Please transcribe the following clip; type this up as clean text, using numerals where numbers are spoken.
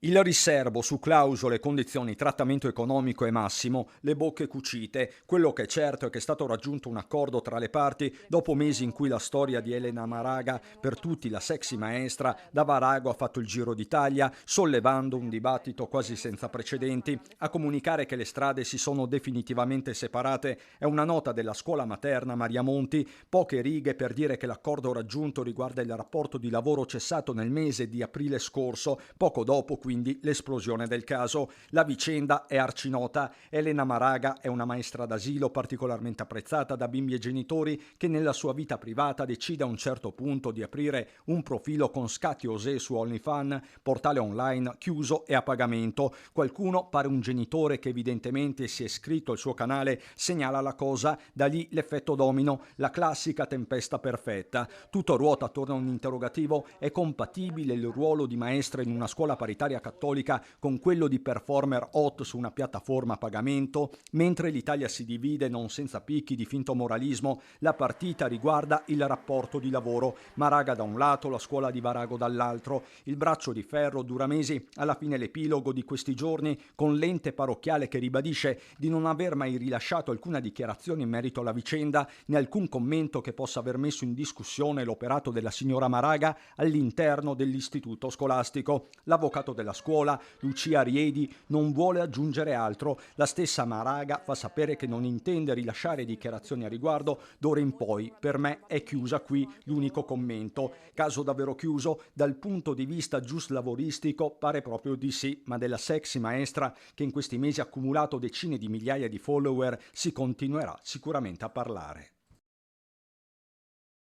Il riserbo su clausole, condizioni, trattamento economico e massimo, le bocche cucite. Quello che è certo è che è stato raggiunto un accordo tra le parti dopo mesi in cui la storia di Elena Maraga, per tutti la sexy maestra, da Varago ha fatto il giro d'Italia, sollevando un dibattito quasi senza precedenti. A comunicare che le strade si sono definitivamente separate è una nota della scuola materna Maria Monti, poche righe per dire che l'accordo raggiunto riguarda il rapporto di lavoro cessato nel mese di aprile scorso, poco dopo quindi l'esplosione del caso. La vicenda è arcinota. Elena Maraga è una maestra d'asilo particolarmente apprezzata da bimbi e genitori che nella sua vita privata decide a un certo punto di aprire un profilo con scatti osè su OnlyFans, portale online chiuso e a pagamento. Qualcuno, pare un genitore che evidentemente si è iscritto al suo canale, segnala la cosa, da lì l'effetto domino, la classica tempesta perfetta. Tutto ruota attorno a un interrogativo: è compatibile il ruolo di maestra in una scuola paritaria cattolica con quello di performer hot su una piattaforma a pagamento? Mentre l'Italia si divide, non senza picchi di finto moralismo, la partita riguarda il rapporto di lavoro. Maraga da un lato, la scuola di Varago dall'altro. Il braccio di ferro dura mesi, alla fine l'epilogo di questi giorni, con l'ente parrocchiale che ribadisce di non aver mai rilasciato alcuna dichiarazione in merito alla vicenda, né alcun commento che possa aver messo in discussione l'operato della signora Maraga all'interno dell'istituto scolastico. L'avvocato della scuola, Lucia Riedi, non vuole aggiungere altro. La stessa Maraga fa sapere che non intende rilasciare dichiarazioni a riguardo. D'ora in poi per me è chiusa qui l'unico commento. Caso davvero chiuso? Dal punto di vista giuslavoristico pare proprio di sì, ma della sexy maestra che in questi mesi ha accumulato decine di migliaia di follower si continuerà sicuramente a parlare.